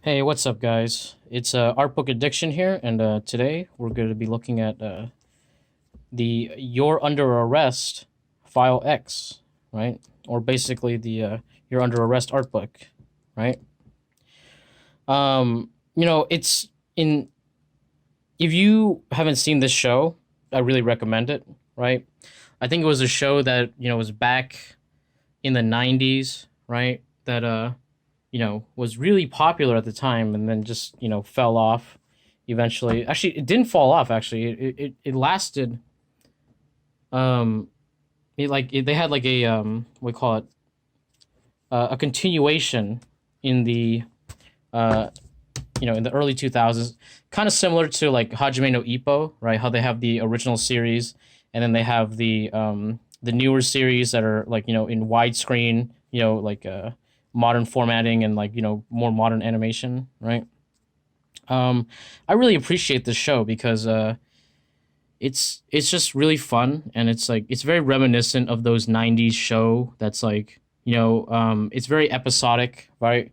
Hey, what's up, guys? It's Art Book Addiction here, and today we're going to be looking at the You're Under Arrest File X, right? Or basically the You're Under Arrest art book, right? It's in. If you haven't seen this show, I really recommend it, right? I think it was a show that was back in the '90s, right? That was really popular at the time and then just, fell off eventually. Actually, it didn't fall off, actually. It lasted, they had like a, what do we call it, a continuation in the, uh, in the early 2000s, kind of similar to like Hajime no Ippo, right? How they have the original series and then they have the newer series that are like, in widescreen, modern formatting and like more modern animation, right? I really appreciate this show because it's just really fun and it's like it's very reminiscent of those '90s show that's like it's very episodic, right?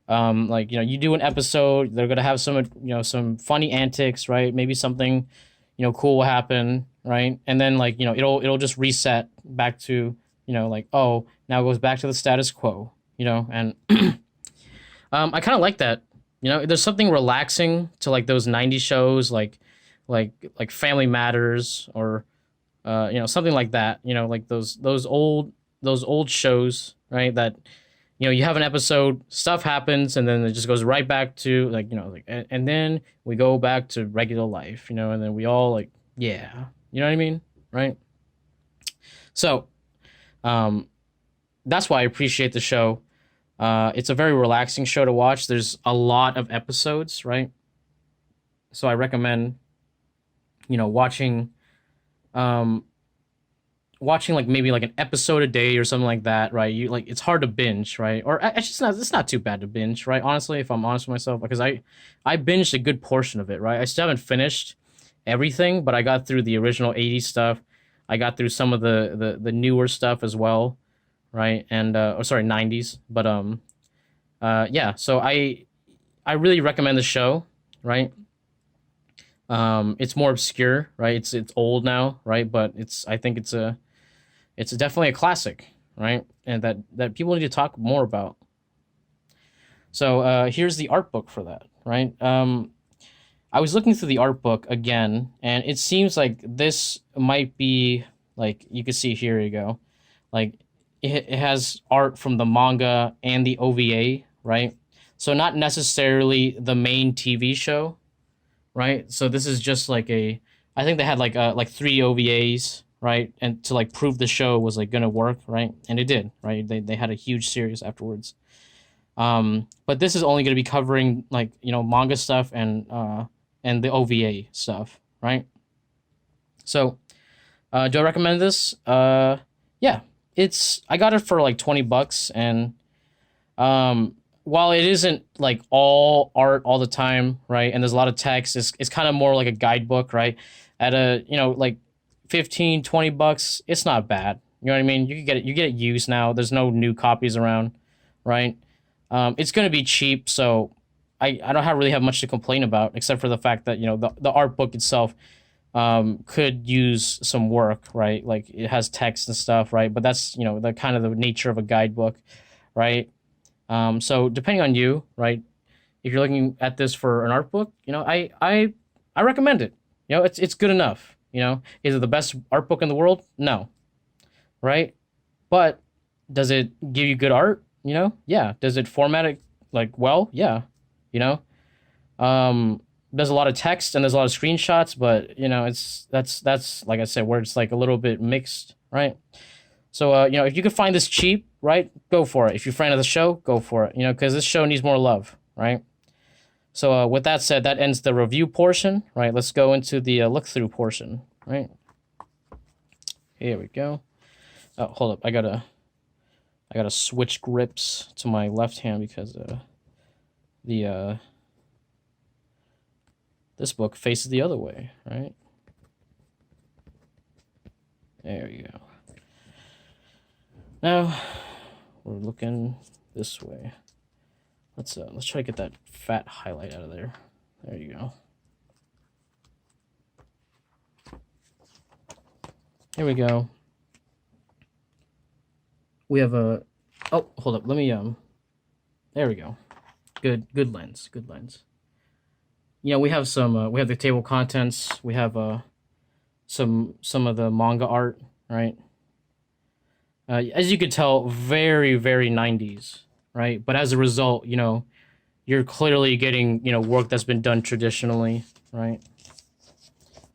Like you do an episode, they're gonna have some funny antics, right? Maybe something cool will happen, right? And then like it'll just reset back to like, oh, now it goes back to the status quo, and I kind of like that. There's something relaxing to like those '90s shows, like Family Matters or something like that. Like those old shows, right? That you have an episode, stuff happens, and then it just goes right back to like and then we go back to regular life, and then we all like, yeah, you know what I mean, right? So um, that's why I appreciate the show. It's a very relaxing show to watch. There's a lot of episodes, right? So I recommend, watching, um, watching like maybe like an episode a day or something like that, right? You like it's hard to binge, right? Or it's not too bad to binge, right? Honestly, if I'm honest with myself, because I binged a good portion of it, right? I still haven't finished everything, but I got through the original '80s stuff. I got through some of the newer stuff as well, right? And or sorry, '90s, but yeah. So I really recommend the show, right? It's more obscure, right? It's old now, right? But I think it's definitely a classic, right? And that people need to talk more about. So here's the art book for that, right? I was looking through the art book again, and it seems like this might be like you can see here you go, like it has art from the manga and the OVA, right? So not necessarily the main TV show, right? So this is just like I think they had like three OVAs, right? And to like prove the show was like gonna work, right? And it did, right? They had a huge series afterwards. But this is only gonna be covering like manga stuff and the OVA stuff, right? So do I recommend this? Yeah, it's I got it for like $20, and while it isn't like all art all the time, right? And there's a lot of text, it's kind of more like a guidebook, right? At a, like 15, $20, it's not bad. You know what I mean? You get it used now. There's no new copies around, right? It's gonna be cheap, so I don't really have much to complain about, except for the fact that, the art book itself could use some work, right? Like it has text and stuff, right? But that's, the kind of the nature of a guidebook, right? So depending on you, right? If you're looking at this for an art book, I recommend it. It's good enough. Is it the best art book in the world? No, right? But does it give you good art? Yeah. Does it format it like well? Yeah. You know, um, there's a lot of text and there's a lot of screenshots, but that's like I said, where it's like a little bit mixed, right? So if you could find this cheap, right, go for it. If you're a fan of the show, go for it. Because this show needs more love, right? So with that said, that ends the review portion, right? Let's go into the look through portion, right? Here we go. Oh, hold up, I gotta switch grips to my left hand because the this book faces the other way, right? There you go. Now we're looking this way. Let's try to get that fat highlight out of there. There you go. Here we go. We have a... Oh, hold up. Let me... There we go. Good lens. Good lens. You know, we have some... we have the table contents. We have some of the manga art, right? As you could tell, very, very 90s, right? But as a result, you know, you're clearly getting, you know, work that's been done traditionally, right?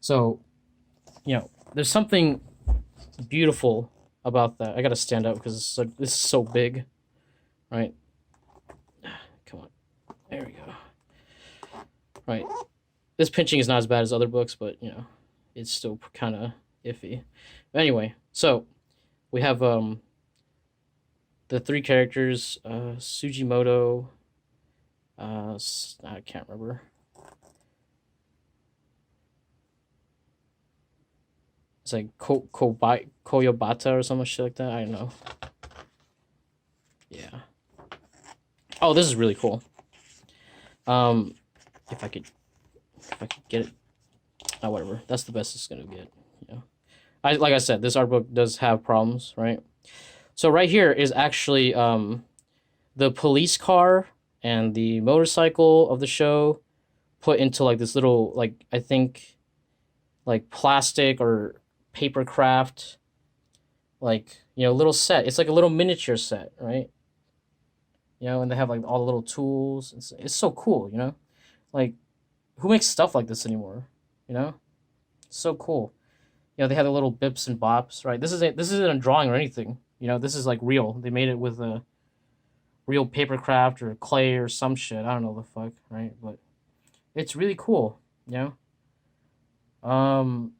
So, you know, there's something beautiful about that. I gotta stand up because it's like, this is so big, right? Come on, there we go. Right, this pinching is not as bad as other books, but you know, it's still kind of iffy. But anyway, so we have the three characters, Sugimoto. I can't remember. It's like Koyobata or some shit like that. I don't know. Yeah. Oh, this is really cool. If I could get it. Oh, whatever. That's the best it's gonna get. You know. Like I said, this art book does have problems, right? So right here is actually the police car and the motorcycle of the show put into like this little, like, I think like plastic or paper craft, like, you know, little set. It's like a little miniature set, right? You know, and they have like all the little tools. It's so cool, you know? Like, who makes stuff like this anymore? You know? It's so cool. You know, they have the little bips and bops, right? This isn't a drawing or anything. You know, this is like real. They made it with a real paper craft or clay or some shit. I don't know the fuck, right? But it's really cool, you know?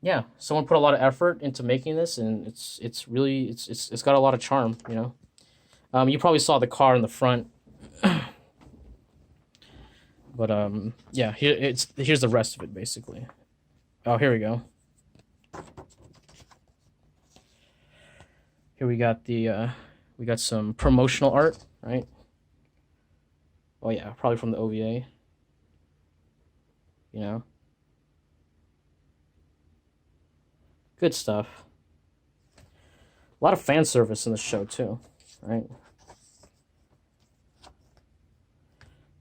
Yeah, someone put a lot of effort into making this, and it's really it's got a lot of charm, you know. You probably saw the car in the front, but yeah, here's the rest of it basically. Oh, here we go. Here we got we got some promotional art, right? Oh yeah, probably from the OVA. You know. Good stuff. A lot of fan service in the show too, right?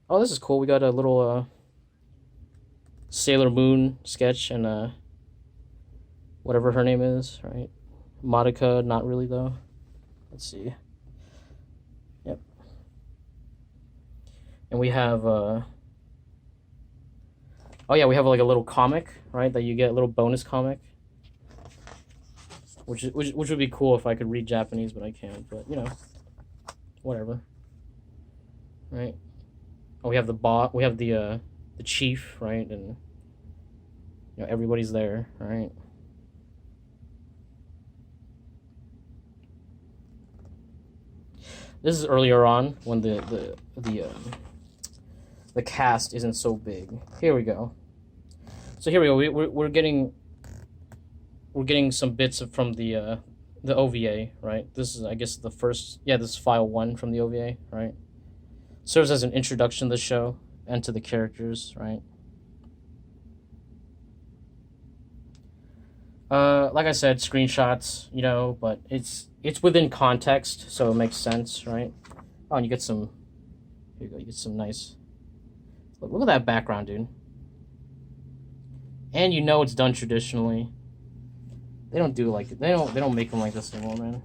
Oh, this is cool. We got a little Sailor Moon sketch and whatever her name is, right? Madoka, not really though. Let's see. Yep. And we have oh yeah, we have like a little comic, right? That you get, a little bonus comic. Which would be cool if I could read Japanese, but I can't. But you know, whatever. Right? Oh, we have the bot. We have the chief, right? And you know, everybody's there, right? This is earlier on when the cast isn't so big. Here we go. So here we go. We're getting some bits from the OVA, right? This is, I guess, the first. Yeah, this is file 1 from the OVA, right? Serves as an introduction to the show and to the characters, right? Like I said, screenshots, you know, but it's within context, so it makes sense, right? Oh, and you get some. Here you go. You get some nice. Look at that background, dude. And you know it's done traditionally. They don't do like they don't make them like this anymore, man.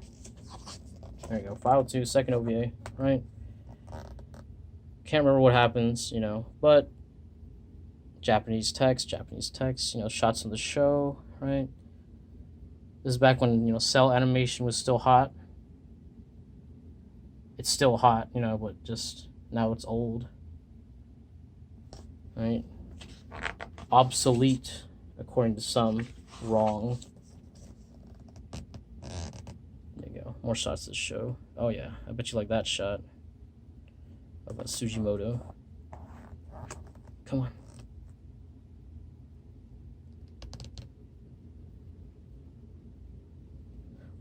There you go. File 2, second OVA, right? Can't remember what happens, you know, but Japanese text, you know, shots of the show, right? This is back when, you know, cell animation was still hot. It's still hot, you know, but just now it's old. Right? Obsolete, according to some, wrong. There you go. More shots of the show. Oh yeah, I bet you like that shot. About Sugimoto. Come on.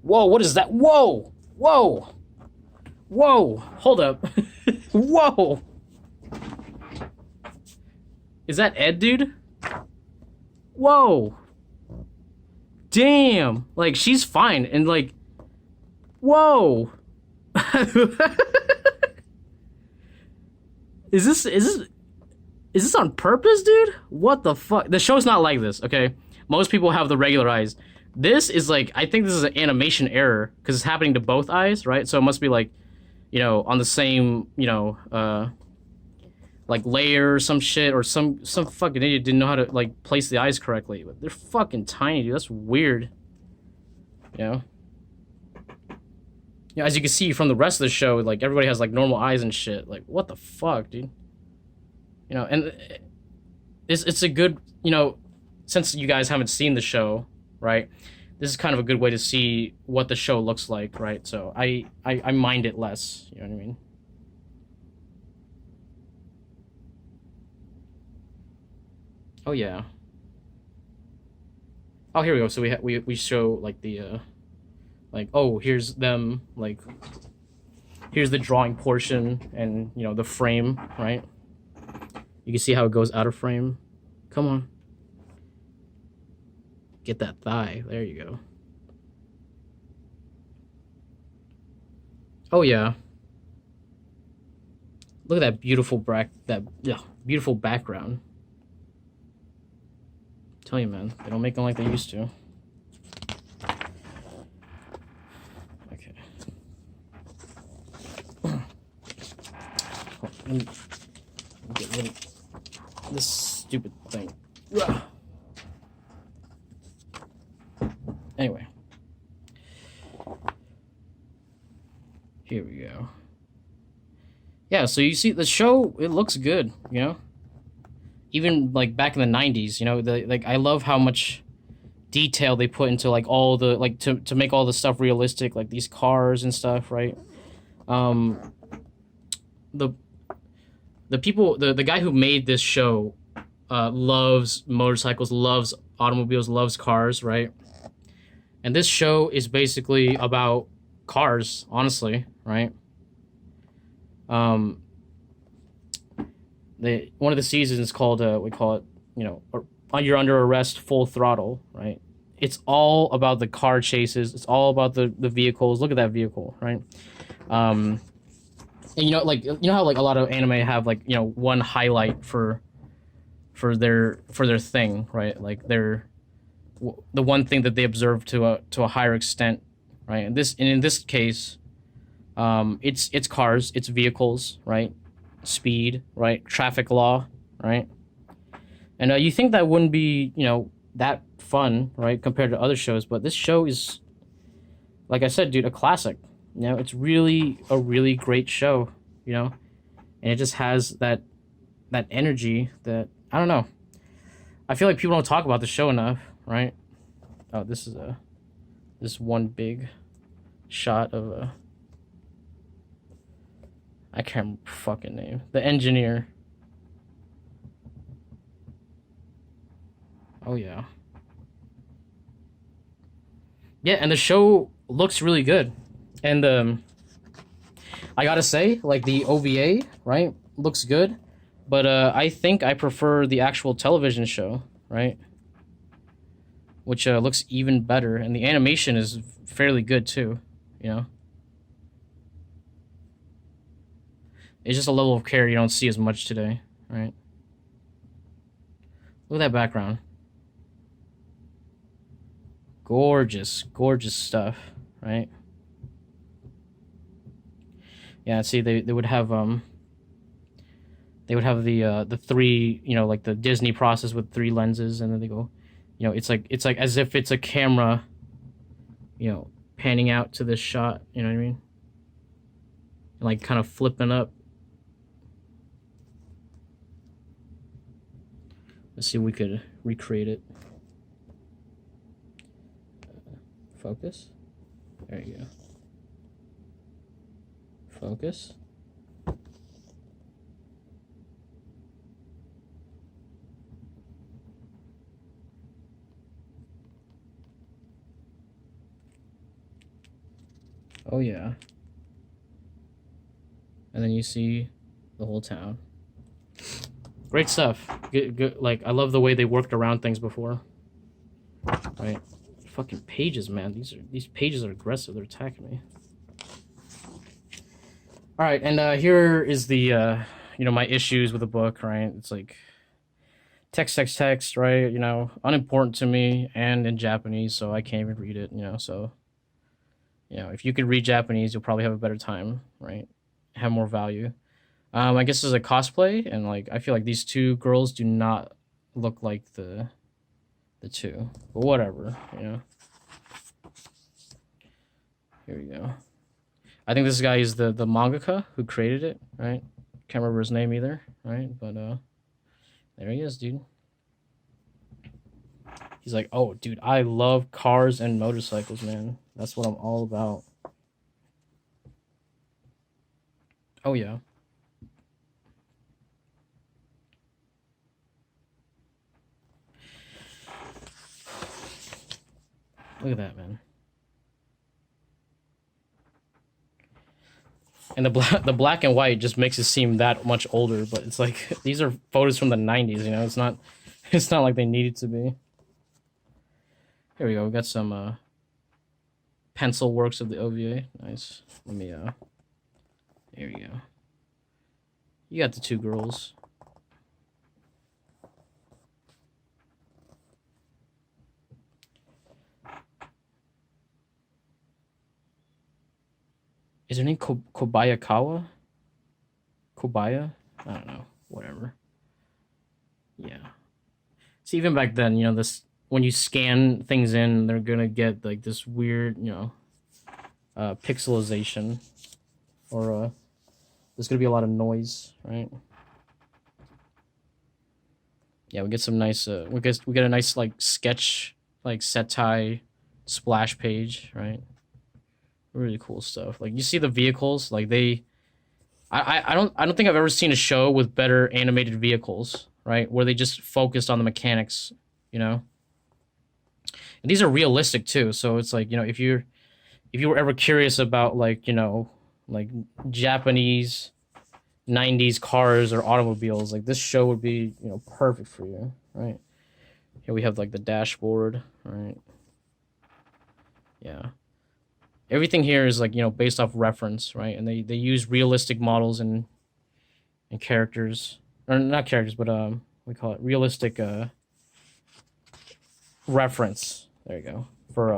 Whoa, what is that? Whoa! Whoa! Whoa! Hold up. Whoa! Is that Ed, dude? Whoa! Damn! Like, she's fine, and like... Whoa! Is this on purpose, dude? What the fuck? The show's not like this, okay? Most people have the regular eyes. This is like, I think this is an animation error, because it's happening to both eyes, right? So it must be like, you know, on the same, you know, like layer or some shit, or some fucking idiot didn't know how to like place the eyes correctly. But they're fucking tiny, dude. That's weird. You know? You know, as you can see from the rest of the show, like everybody has like normal eyes and shit. Like, what the fuck, dude? You know, and it's a good, you know, since you guys haven't seen the show, right? This is kind of a good way to see what the show looks like, right? So I mind it less, you know what I mean? Oh yeah. Oh, here we go. So we show like the like, oh, here's them, like here's the drawing portion, and you know the frame, right? You can see how it goes out of frame. Come on. Get that thigh. There you go. Oh yeah. Look at that beautiful beautiful background. Tell you, man, they don't make them like they used to. Okay. Let me get rid of this stupid thing. Anyway. Here we go. Yeah, so you see the show, it looks good, you know? Even like back in the 90s, you know, like I love how much detail they put into like all the like to make all the stuff realistic, like these cars and stuff, right? Um the people, the guy who made this show loves motorcycles, loves automobiles, loves cars, right? And this show is basically about cars, honestly, right? Um, one of the seasons is called we call it, you know, You're Under Arrest, Full Throttle, right? It's all about the car chases. It's all about the vehicles. Look at that vehicle, right? And you know, like you know how like a lot of anime have like, you know, one highlight for their thing, right? Like the one thing that they observe to a higher extent, right? And in this case, it's cars, it's vehicles, right? Speed, right? Traffic law, right? And you think that wouldn't be, you know, that fun, right, compared to other shows, but this show is, like I said, dude, a classic. You know, it's really a really great show, you know, and it just has that energy that I don't know. I feel like people don't talk about the show enough, right? Oh, this is this one big shot of a, I can't remember fucking name. The engineer. Oh yeah. Yeah, and the show looks really good. And I gotta say, like the OVA, right, looks good. But I think I prefer the actual television show, right? Which looks even better, and the animation is fairly good too, you know? It's just a level of care you don't see as much today, right? Look at that background. Gorgeous, gorgeous stuff, right? Yeah, see, they would have the three, you know, like the Disney process with three lenses, and then they go, you know, it's like as if it's a camera, you know, panning out to this shot, you know what I mean? And like kind of flipping up. Let's see if we could recreate it. Focus. There you go. Focus. Oh yeah. And then you see The whole town. Great stuff. Good, like, I love the way they worked around things before. Right? Fucking pages, man. These pages are aggressive. They're attacking me. All right, and here is the my issues with the book. Right? It's like text. Right? Unimportant to me and in Japanese, so I can't even read it. So if you could read Japanese, you'll probably have a better time. Right? Have more value. I guess it's a cosplay, and like I feel like these two girls do not look like the two, but whatever. Here we go. I think this guy is the mangaka who created it, right? Can't remember his name either, right? But there he is, dude. He's like, oh, dude, I love cars and motorcycles, man. That's what I'm all about. Oh yeah. Look at that, man. And the black and white just makes it seem that much older, but it's like these are photos from the 90s, it's not like they needed to be. Here we go. We got some pencil works of the OVA. Nice. Let me here we go. You got the two girls. Is her name Kobayakawa? Kobaya? I don't know. Whatever. Yeah. See, even back then, this when you scan things in, they're gonna get like this weird, pixelization, or there's gonna be a lot of noise, right? Yeah, we get some nice. We get a nice like sketch, like setai, splash page, right? Really cool stuff. Like you see the vehicles, like I don't think I've ever seen a show with better animated vehicles, right? Where they just focused on the mechanics, And these are realistic too, so it's like if you were ever curious about like like Japanese 90s cars or automobiles, like this show would be perfect for you, right? Here we have like the dashboard, right? Yeah. Everything here is like based off reference, right? And they use realistic models and characters, or not characters, but we call it realistic reference. There you go for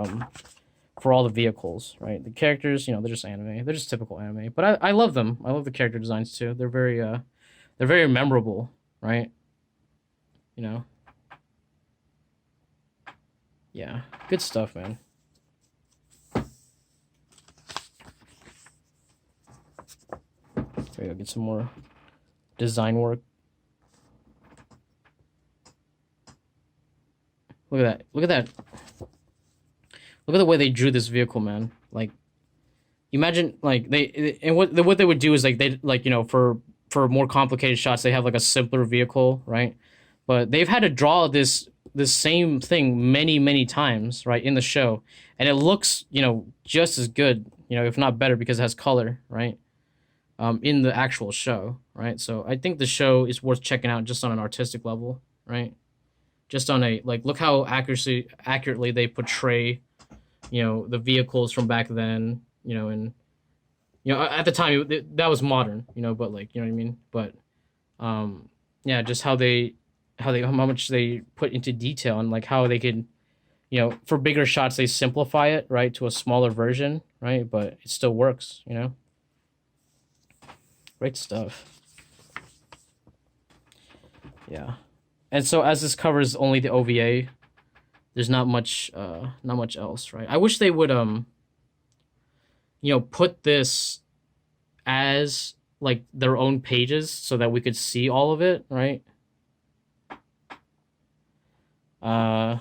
all the vehicles, right? The characters, they're just anime. They're just typical anime, but I love them. I love the character designs too. They're very memorable, right? Yeah, good stuff, man. There we go. Get some more design work. Look at that. Look at that. Look at the way they drew this vehicle, man. Like, imagine like what they would do is like they like for more complicated shots they have like a simpler vehicle, right? But they've had to draw this same thing many times, right, in the show, and it looks just as good, if not better, because it has color, right? In the actual show, right? So I think the show is worth checking out just on an artistic level, right? Just on a like, look how accurately they portray, the vehicles from back then, and at the time that was modern, but like what I mean. But yeah, just how much they put into detail and like how they could, for bigger shots they simplify it, right, to a smaller version, right? But it still works, Great stuff. Yeah. And so as this covers only the OVA, there's not much else, right? I wish they would put this as like their own pages so that we could see all of it, right? Yeah,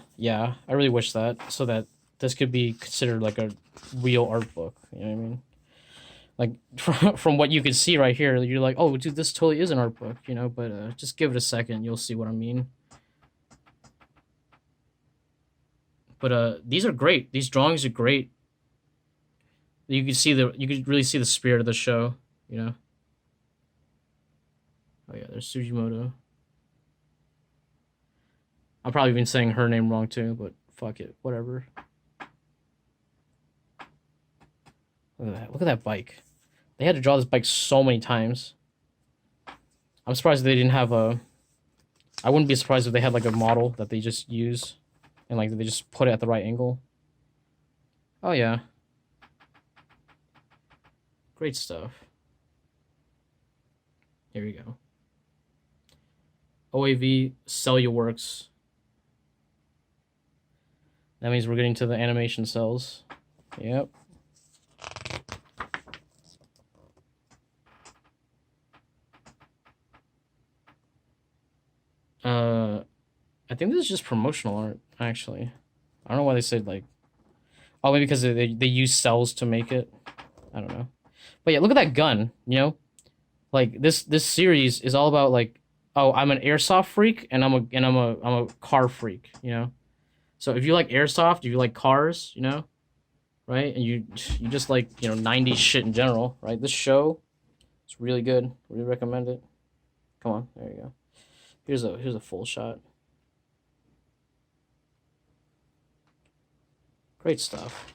I really wish that, so that this could be considered like a real art book, you know what I mean? Like from what you can see right here, you're like, oh, dude, this totally is an art book, But just give it a second, you'll see what I mean. But these are great. These drawings are great. You could really see the spirit of the show, Oh yeah, there's Sujimoto. I'm probably been saying her name wrong too, but fuck it, whatever. Look at that. Look at that bike. They had to draw this bike so many times. I'm surprised they didn't have a. I wouldn't be surprised if they had like a model that they just use, and like they just put it at the right angle. Oh yeah. Great stuff. Here we go. OAV Celluworks. That means we're getting to the animation cells. Yep. I think this is just promotional art, actually. I don't know why they said like, oh, maybe because they use cells to make it. I don't know. But yeah, look at that gun, you know? Like this series is all about like, oh, I'm an airsoft freak and I'm a car freak, you know? So if you like airsoft, if you like cars, you know, right? And you just like, you know, 90s shit in general, right? This show, it's really good. Really recommend it. Come on, there you go. Here's a full shot. Great stuff.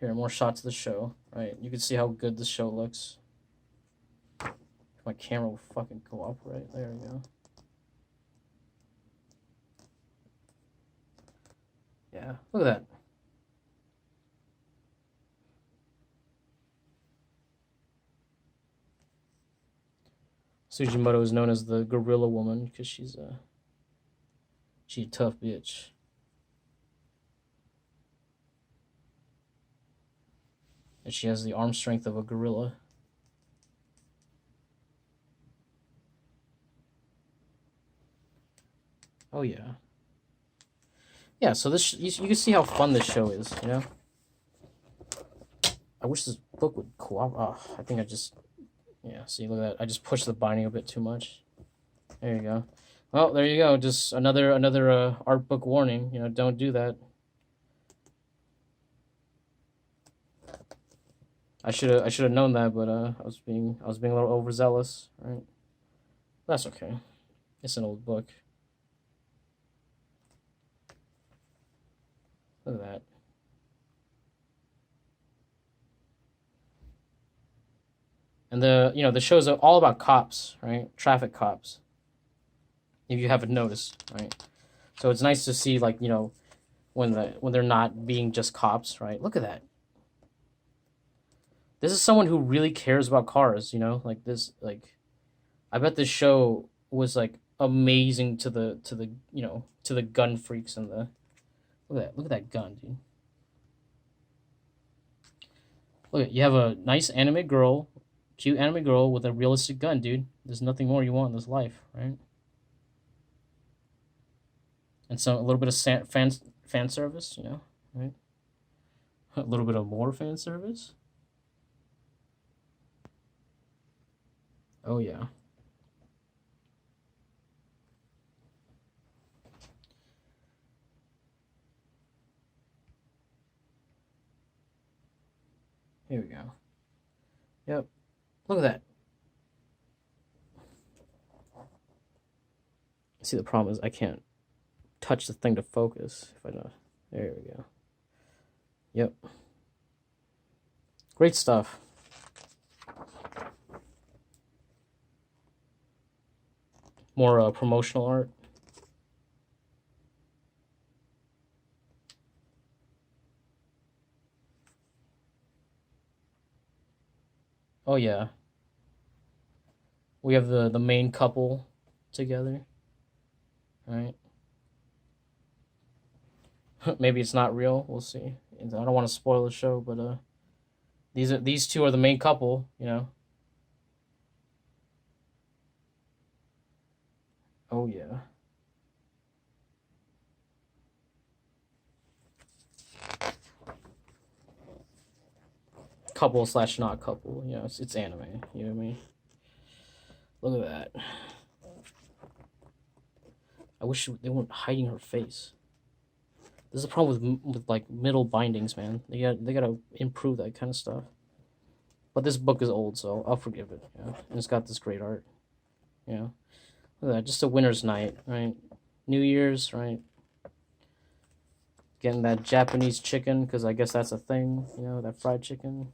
Here, more shots of the show, right? You can see how good this show looks. My camera will fucking cooperate. There we go. Yeah, look at that. Sujimoto is known as the Gorilla Woman because she's a tough bitch. And she has the arm strength of a gorilla. Oh yeah. Yeah, so this you can see how fun this show is, you know? I wish this book would cooperate. Oh, I think I just... Yeah, see, look at that. I just pushed the binding a bit too much. There you go. Well, there you go. Just another art book warning. You know, don't do that. I should have known that, but I was being a little overzealous, right? That's okay. It's an old book. Look at that. And the show's all about cops, right? Traffic cops. If you haven't noticed, right? So it's nice to see, like, you know, when they're not being just cops, right? Look at that. This is someone who really cares about cars, you know? Like this, like, I bet this show was like amazing to the you know, to the gun freaks and the look at that gun, dude. Look, you have a nice anime girl, cute anime girl with a realistic gun, dude. There's nothing more you want in this life, right? And so a little bit of fan service, you know, right? A little bit of more fan service. Oh yeah. Here we go. Yep. Look at that. See, the problem is I can't touch the thing to focus if I don't. There we go. Yep. Great stuff. More promotional art. Oh yeah. We have the main couple together. Right? Maybe it's not real. We'll see. I don't want to spoil the show, but these two are the main couple, you know. Oh yeah. Couple slash not couple, you know, it's anime, you know what I mean? Look at that. I wish they weren't hiding her face. This is a problem with like middle bindings, man. They gotta improve that kind of stuff. But this book is old, so I'll forgive it. Yeah, and it's got this great art. Yeah, look at that, just a winter's night, right? New Year's, right? Getting that Japanese chicken, because I guess that's a thing, you know, that fried chicken.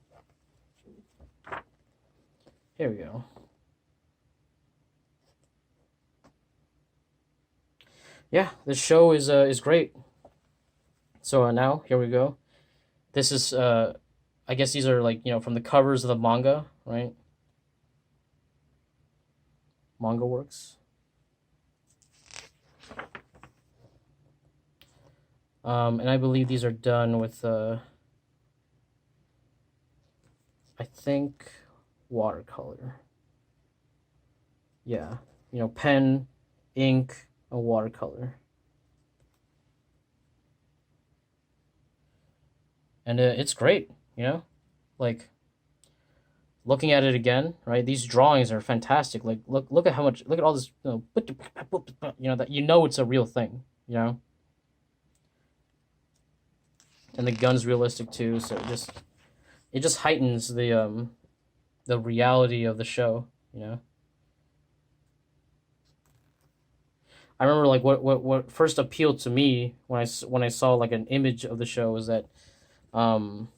Here we go. Yeah, this show is great. So now here we go. This is I guess these are like, you know, from the covers of the manga, right? Manga works. And I believe these are done with I think watercolor. Yeah, you know, pen, ink, and watercolor. And it's great, you know, like looking at it again, right? These drawings are fantastic. Like, look at how much, look at all this, you know, that you know it's a real thing, you know. And the gun's realistic too, so it just heightens the reality of the show, you know. I remember like what first appealed to me when I saw like an image of the show was that um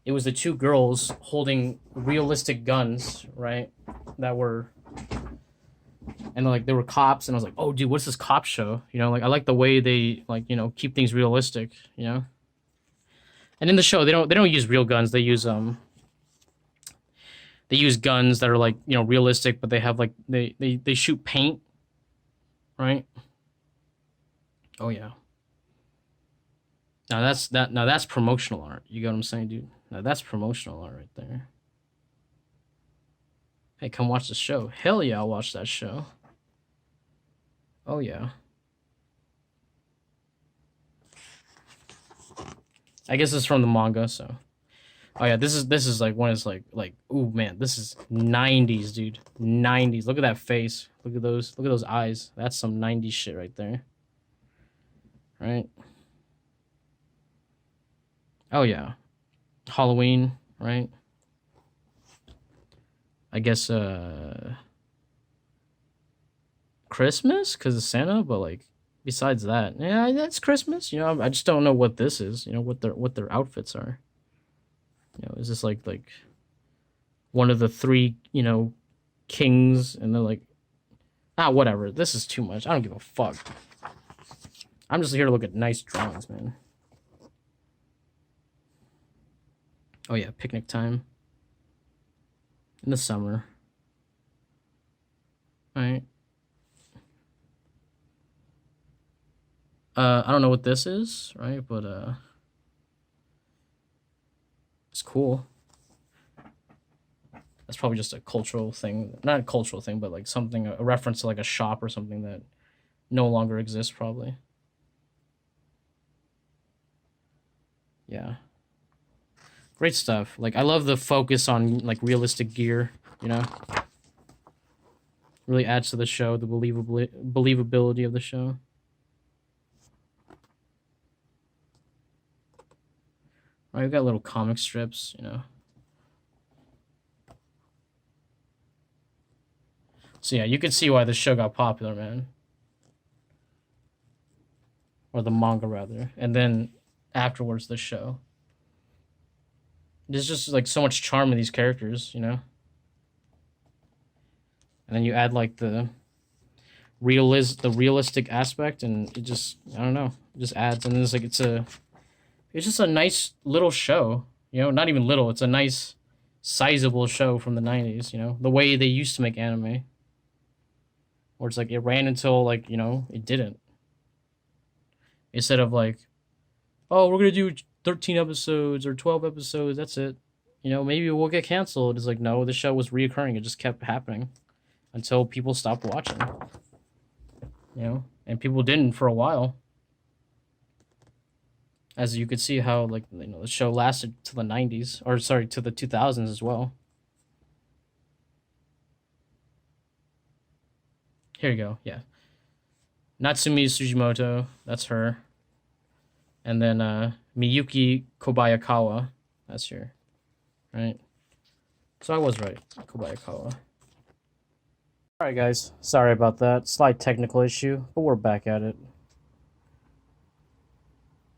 it was the two girls holding realistic guns, right? That were and like they were cops, and I was like, oh dude, what's this cop show? You know, like I like the way they like, you know, keep things realistic, you know. And in the show, they don't use real guns. They use guns that are like, you know, realistic, but they have like they shoot paint, right? Oh yeah. Now that's promotional art. You get what I'm saying, dude? Now that's promotional art right there. Hey, come watch the show. Hell yeah, I'll watch that show. Oh yeah. I guess it's from the manga, so. Oh yeah, this is like when it's like ooh man, this is 90s, dude. 90s. Look at that face. Look at those eyes. That's some 90s shit right there. Right? Oh yeah. Halloween, right? I guess Christmas cuz of Santa, but like besides that, yeah, that's Christmas. You know, I just don't know what this is, you know, what their outfits are. You know, is this like one of the three, you know, kings, and they're like, ah, whatever. This is too much. I don't give a fuck. I'm just here to look at nice drawings, man. Oh yeah, picnic time in the summer. All right. I don't know what this is, right? But it's cool. That's probably just a cultural thing. Not a cultural thing, but like something, a reference to like a shop or something that no longer exists, probably. Yeah. Great stuff. Like, I love the focus on like realistic gear, you know? Really adds to the show, the believability of the show. Right, we've got little comic strips, you know. So yeah, you can see why the show got popular, man. Or the manga, rather. And then afterwards, the show. There's just like so much charm in these characters, you know? And then you add like the realistic aspect, and it just, I don't know, it just adds. And then it's like it's just a nice little show, you know? Not even little, it's a nice sizable show from the 90s, you know? The way they used to make anime. Where it's like it ran until like, you know, it didn't. Instead of like, oh, we're gonna do 13 episodes or 12 episodes, that's it. You know, maybe we'll get canceled. It's like, no, the show was reoccurring. It just kept happening until people stopped watching. You know, and people didn't for a while. As you could see how, like, you know, the show lasted to the 90s, or sorry, to the 2000s as well. Here you go, yeah. Natsumi Sujimoto, that's her. And then Miyuki Kobayakawa, that's her, right? So I was right. Kobayakawa. Alright, guys. Sorry about that. Slight technical issue, but we're back at it.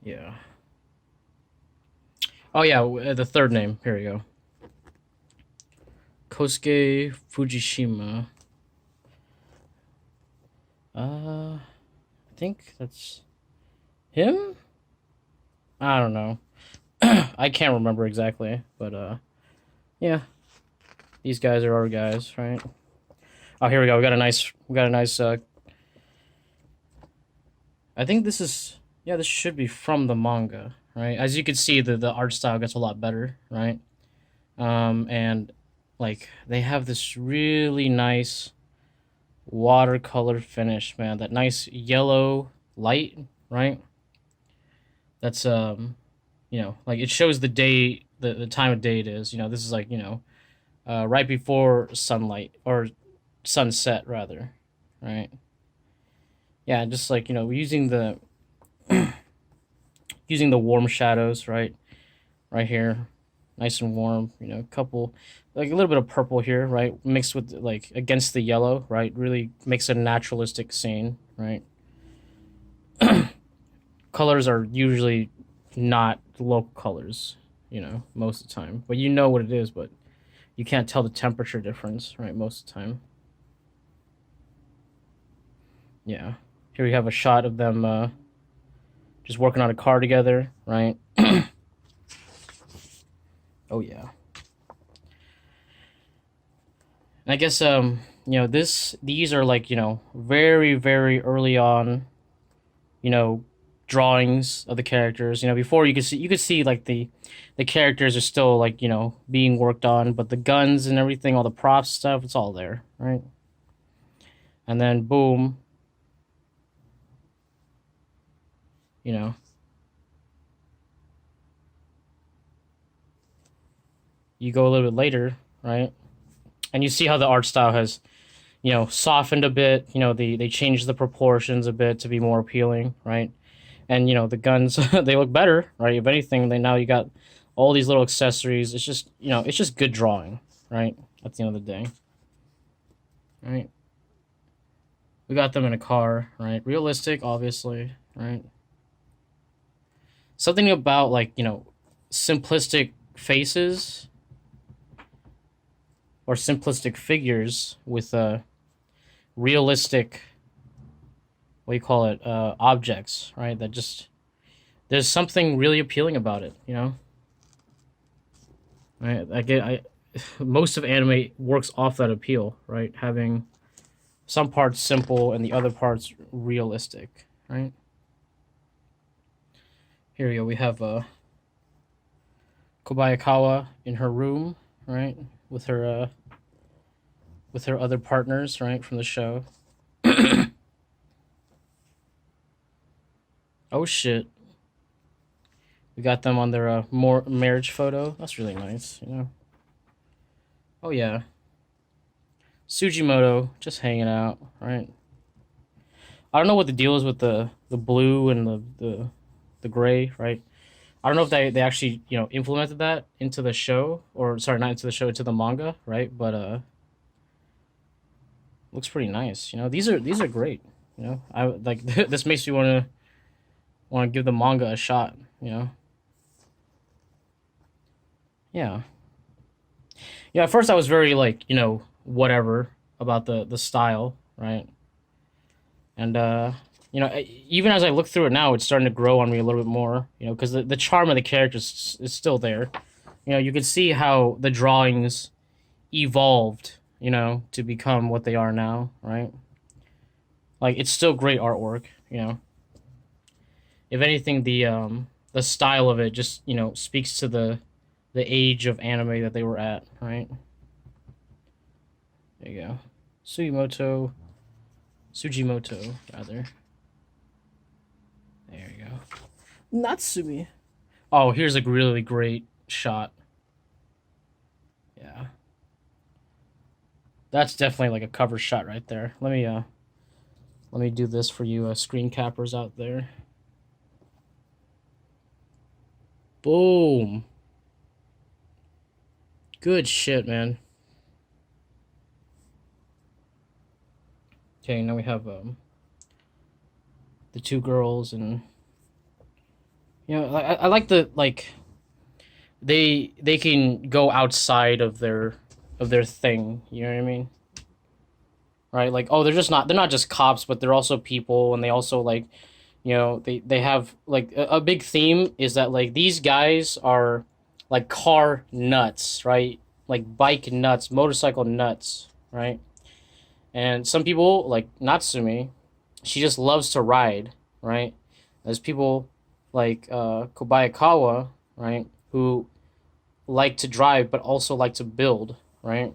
Yeah. Oh, yeah, the third name. Here we go. Kosuke Fujishima. I think that's him? I don't know. I can't remember exactly, but, yeah. These guys are our guys, right? Oh, here we go. We got a nice, I think this is, yeah, this should be from the manga, right? As you can see, the art style gets a lot better, right? And, like, they have this really nice watercolor finish, man. That nice yellow light, right? That's, you know, like, it shows the day, the time of day it is. You know, this is, like, you know, right before sunlight, or sunset, rather, right? Yeah, just, like, you know, using the using the warm shadows, right here, nice and warm, you know, a couple, like a little bit of purple here, right, mixed with, like, against the yellow, right, really makes a naturalistic scene, right? Colors are usually not local colors, you know, most of the time, but you know what it is, but you can't tell the temperature difference, right, most of the time. Yeah, here we have a shot of them just working on a car together, right? Oh yeah. And I guess you know, these are, like, you know, very, very early on, you know, drawings of the characters. You know, before you could see, like, the characters are still, like, you know, being worked on, but the guns and everything, all the props stuff, it's all there, right? And then boom, you know, you go a little bit later, right? And you see how the art style has, you know, softened a bit. You know, they changed the proportions a bit to be more appealing, right? And, you know, the guns, they look better, right? If anything, they now you got all these little accessories. It's just, you know, it's just good drawing, right? At the end of the day, right? We got them in a car, right? Realistic, obviously, right? Something about, like, you know, simplistic faces or simplistic figures with realistic, what do you call it, objects, right? That just, there's something really appealing about it, you know? I most of anime works off that appeal, right? Having some parts simple and the other parts realistic, right? Here we go. We have Kobayakawa in her room, right, with her other partners, right, from the show. Oh shit. We got them on their more marriage photo. That's really nice, you know. Oh yeah. Sujimoto just hanging out, right? I don't know what the deal is with the blue and the gray, right? I don't know if they actually, you know, implemented that into the show, or sorry, not into the show, into the manga, right? But looks pretty nice. You know, these are great. You know, I like this makes me want to give the manga a shot. You know, yeah, yeah. At first, I was very, like, you know, whatever about the style, right? And you know, even as I look through it now, it's starting to grow on me a little bit more. You know, because the charm of the characters is still there. You know, you can see how the drawings evolved, you know, to become what they are now, right? Like, it's still great artwork, you know. If anything, the style of it just, you know, speaks to the age of anime that they were at, right? There you go. Sujimoto, rather. There you go. Natsumi. Oh, here's a really great shot. Yeah. That's definitely like a cover shot right there. Let me do this for you screen cappers out there. Boom. Good shit, man. Okay, now we have the two girls, and I like the like they can go outside of their thing. You know what I mean? Right? Like, oh, they're not just cops, but they're also people, and they also like, they have like a big theme is that like these guys are like car nuts, right? Like bike nuts, motorcycle nuts, right? And some people like Natsumi, she just loves to ride, right? There's people like Kobayakawa, right, who like to drive but also like to build, right?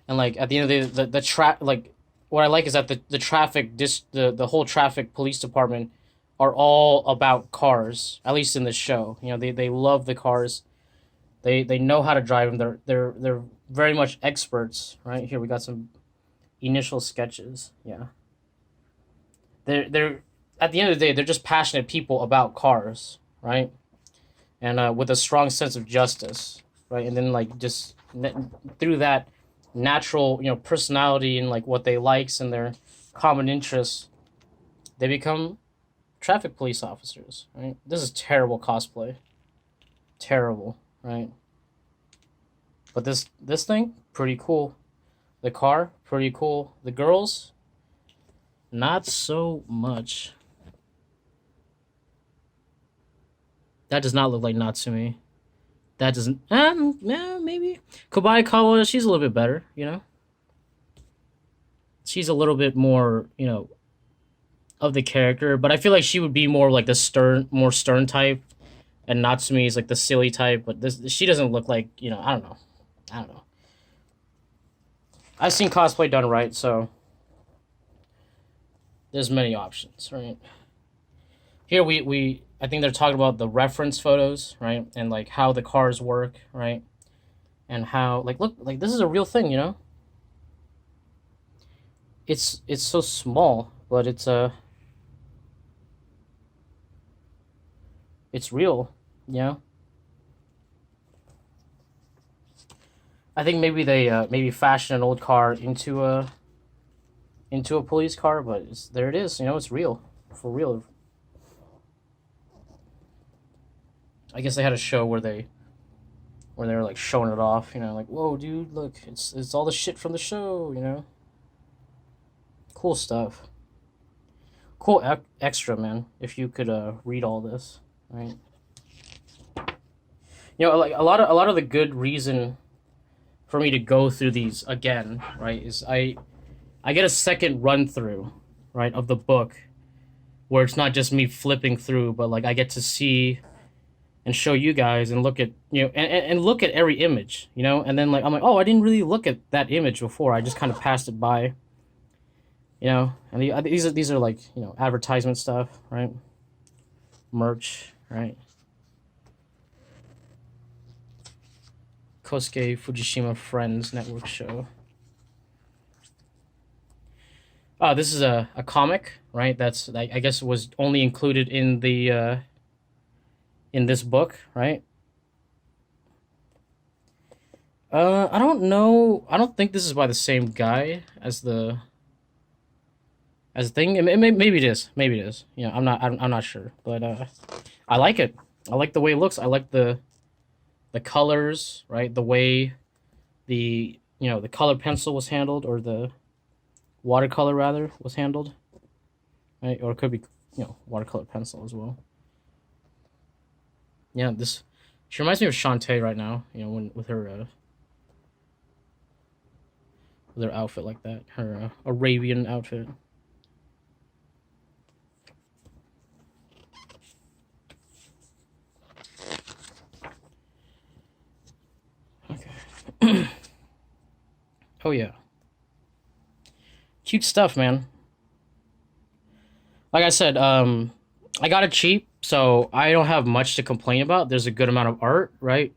And like at the end of like what I like is that the traffic the whole traffic police department are all about cars. At least in this show, they love the cars. They know how to drive them. They're very much experts, right? Here we got some initial sketches. Yeah, they're at the end of the day they're just passionate people about cars, right? And with a strong sense of justice, right? And then like just through that natural personality and like what they likes and their common interests, they become traffic police officers, right? This is terrible cosplay, terrible, right? But this thing pretty cool. The car pretty cool. The girls not so much. That does not look like Natsumi. That doesn't. Yeah, maybe. Kobayakawa, she's a little bit better, She's a little bit more, of the character, but I feel like she would be more like the more stern type, and Natsumi is like the silly type. But she doesn't look like, I don't know. I've seen cosplay done right, so there's many options, right? Here I think they're talking about the reference photos, right? And like how the cars work, right? And how like look, like this is a real thing, It's so small, but it's real, I think maybe they maybe fashion an old car into a police car, but there it is, it's real, for real. I guess they had a show where they were like showing it off, like, whoa, dude, look, it's all the shit from the show, Cool stuff. Cool extra, man. If you could read all this, right? Like a lot of the good reason for me to go through these again, right, is I get a second run through, right, of the book, where it's not just me flipping through, but like I get to see and show you guys and look at and look at every image, and then like I'm like, oh, I didn't really look at that image before. I just kind of passed it by, and these are like advertisement stuff, right? Merch, right? Kosuke Fujishima Friends Network show. Oh, this is a comic, right? That's I guess was only included in the in this book, right? I don't know. I don't think this is by the same guy as the thing. Maybe it is. Maybe it is. I'm not sure, but I like it. I like the way it looks. I like the colors, right? The way the the color pencil was handled, or the watercolor rather was handled, right? Or it could be watercolor pencil as well. Yeah, she reminds me of Shantae right now. With her outfit like that, her Arabian outfit. Okay. Oh yeah. Cute stuff, man. Like I said, I got it cheap, so I don't have much to complain about. There's a good amount of art, right?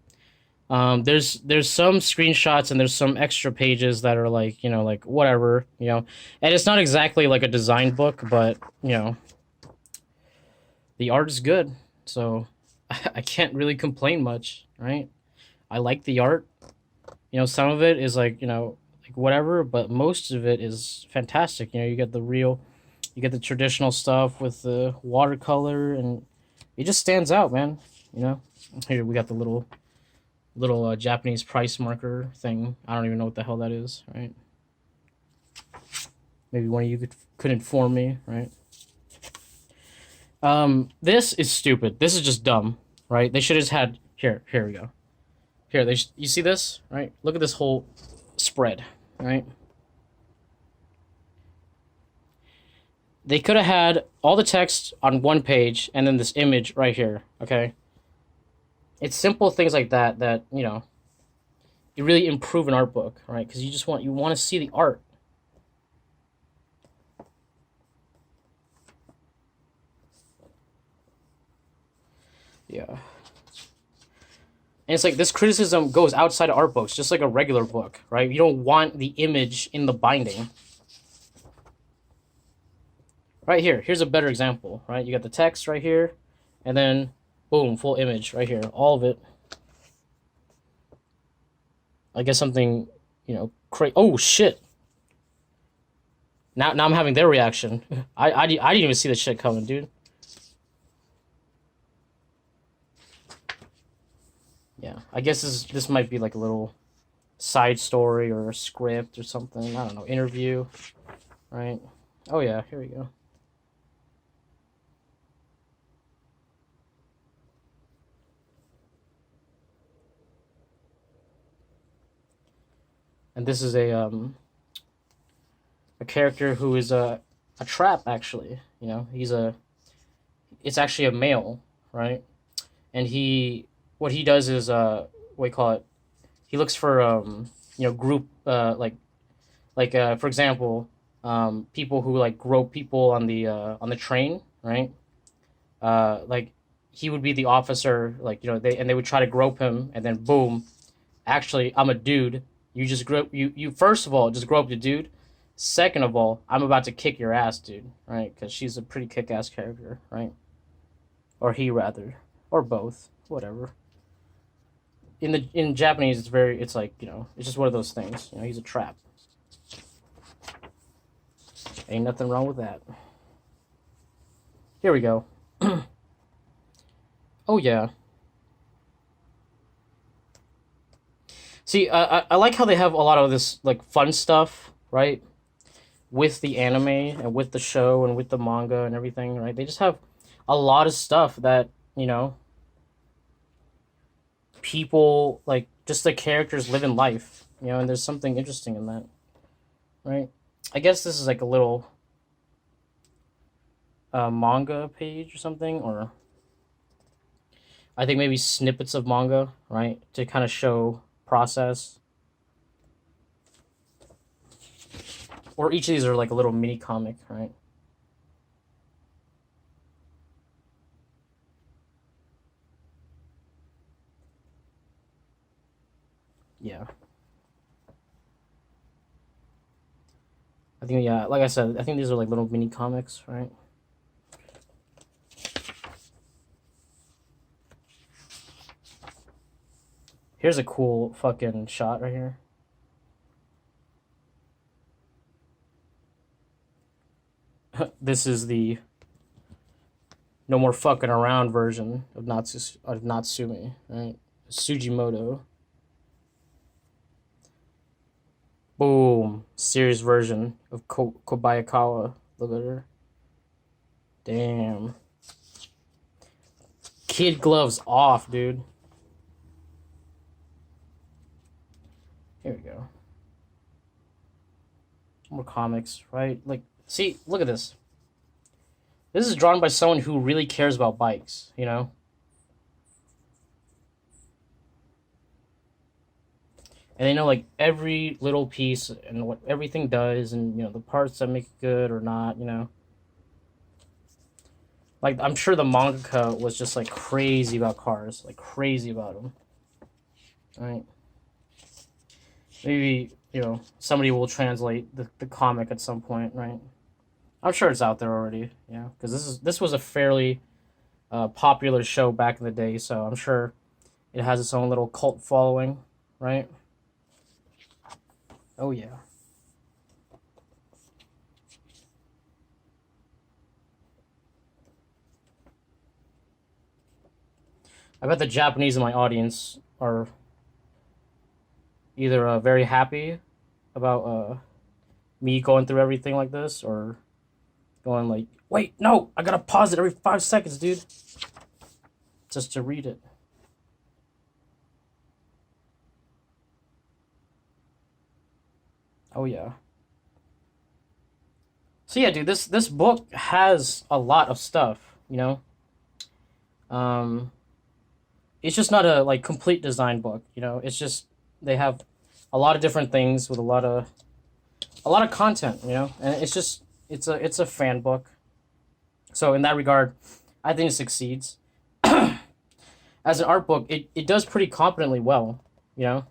There's some screenshots and there's some extra pages that are like, like whatever, and it's not exactly like a design book, but the art is good, so I can't really complain much, right? I like the art. You know, some of it is like, you know, like whatever, but most of it is fantastic. You know, you get the real, you get the traditional stuff with the watercolor, and it just stands out, man. You know, here we got the little Japanese price marker thing. I don't even know what the hell that is, right? Maybe one of you could inform me, right? This is stupid. This is just dumb, right? They should have just had here. Here we go. Here, you see this, right? Look at this whole spread, right? They could have had all the text on one page and then this image right here, okay? It's simple things like that that, you know, you really improve an art book, right? Because you want to see the art. Yeah. And it's like this criticism goes outside of art books, just like a regular book, right? You don't want the image in the binding. Right here, here's a better example, right? You got the text right here, and then boom, full image right here, all of it. I guess something, you know, oh shit! Now I'm having their reaction. I didn't even see the shit coming, dude. Yeah, I guess this might be like a little side story or a script or something. I don't know, interview, right? Oh yeah, here we go. And this is a character who is a trap, actually. You know, it's actually a male, right? And what he does is what do you call it? He looks for you know, group for example, people who like grope people on the train, right? Like he would be the officer, like, you know, they would try to grope him, and then boom, actually I'm a dude. You just grope you first of all just grope the dude. Second of all, I'm about to kick your ass, dude, right? Because she's a pretty kick-ass character, right? Or he rather, or both, whatever. In Japanese, it's like, you know, it's just one of those things. You know, he's a trap. Ain't nothing wrong with that. Here we go. Oh yeah. See, I like how they have a lot of this like fun stuff, right? With the anime and with the show and with the manga and everything, right? They just have a lot of stuff that, you know, people like, just the characters live in life, you know, and there's something interesting in that, right? I guess this is like a little manga page or something, or I think maybe snippets of manga, right, to kind of show process. Or each of these are like a little mini comic, right? Yeah. I think, yeah, like I said, I think these are like little mini comics, right? Here's a cool fucking shot right here. This is the no more fucking around version of Natsumi, right? Sujimoto. Boom. Series version of Kobayakawa. Look at her. Damn. Kid gloves off, dude. Here we go. More comics, right? Like, see, look at this. This is drawn by someone who really cares about bikes, you know? And they know like every little piece and what everything does, and, you know, the parts that make it good or not, you know? Like, I'm sure the mangaka was just like crazy about cars, like crazy about them. Right? Maybe, you know, somebody will translate the comic at some point, right? I'm sure it's out there already, yeah, because this was a fairly popular show back in the day, so I'm sure It has its own little cult following, right? Oh yeah. I bet the Japanese in my audience are either very happy about me going through everything like this, or going like, wait, no, I gotta pause it every 5 seconds, dude, just to read it. Oh yeah. So yeah, dude, this book has a lot of stuff, you know. Um, it's just not a like complete design book, you know. It's just they have a lot of different things with a lot of content, you know, and it's a fan book. So in that regard, I think it succeeds. As an art book, it does pretty competently well, you know.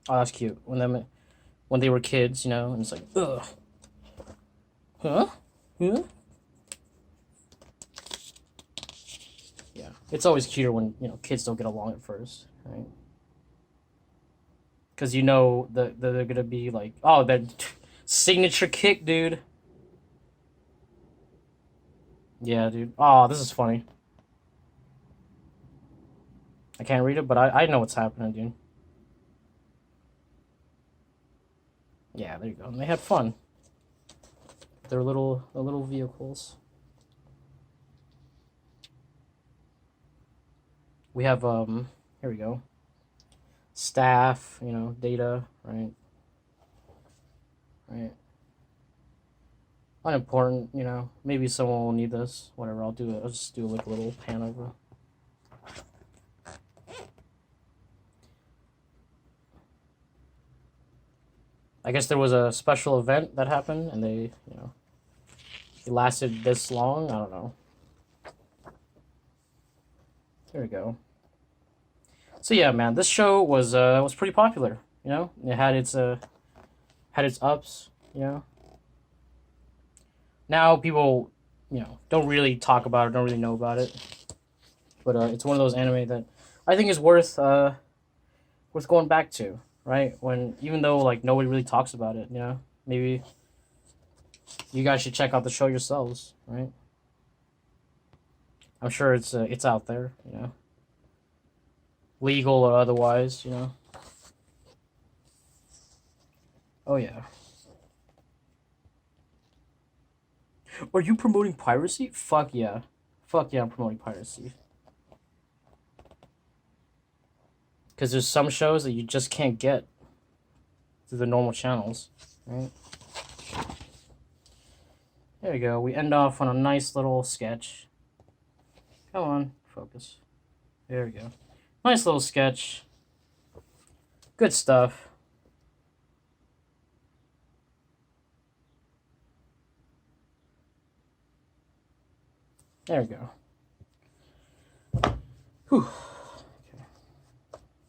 Oh, that's cute. When they were kids, you know, and it's like, ugh, huh, huh. Yeah, it's always cuter when kids don't get along at first, right? Because you know that they're gonna be like, oh, that signature kick, dude. Yeah, dude. Oh, this is funny. I can't read it, but I know what's happening, dude. Yeah, there you go. And they had fun. Their little vehicles. We have here we go. Staff, data, right? Right. Unimportant, maybe someone will need this. Whatever, I'll do it. I'll just do like a little pan over. I guess there was a special event that happened, and it lasted this long. I don't know. There we go. So yeah, man, this show was pretty popular. It had its ups. Now people, don't really talk about it, don't really know about it. But it's one of those anime that I think is worth going back to, right? Even though like nobody really talks about it, maybe you guys should check out the show yourselves, right? I'm sure it's out there, legal or otherwise, Oh yeah. Are you promoting piracy? Fuck yeah. Fuck yeah, I'm promoting piracy. Because there's some shows that you just can't get through the normal channels, right? There we go. We end off on a nice little sketch. Come on, focus. There we go. Nice little sketch. Good stuff. There we go. Whew. Okay.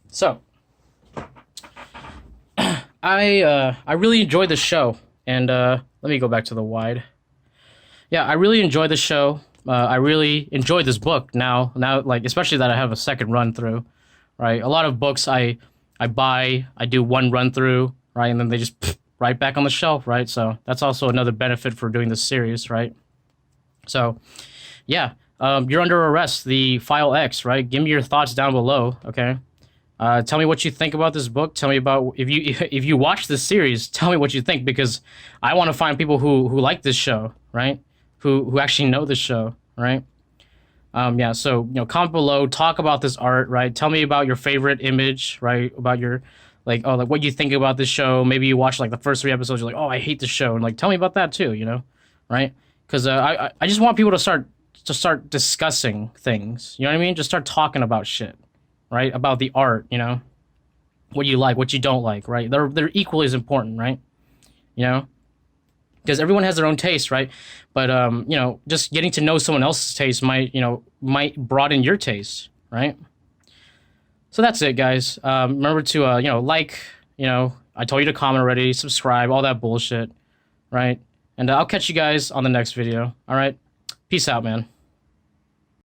So, I really enjoyed the show, and let me go back to the wide. Yeah, I really enjoyed the show. I really enjoyed this book. Now, like especially that I have a second run through, right? A lot of books I buy, I do one run through, right, and then they just right back on the shelf, right? So that's also another benefit for doing this series, right? So. Yeah, you're under arrest. The File X, right? Give me your thoughts down below, okay? Tell me what you think about this book. Tell me about if you watch this series. Tell me what you think, because I want to find people who like this show, right? Who actually know this show, right? Yeah. So comment below. Talk about this art, right? Tell me about your favorite image, right? About your like what you think about this show. Maybe you watch like the first 3 episodes. You're like, oh, I hate this show, and like tell me about that too, right? Because I just want people to start discussing things. You know what I mean? Just start talking about shit, right? About the art, what you like, what you don't like, right? They're equally as important, right? Because everyone has their own taste, right? But just getting to know someone else's taste might broaden your taste, right? So that's it, guys. Remember to like, I told you to comment already, subscribe, all that bullshit, right? And I'll catch you guys on the next video. All right, peace out, man.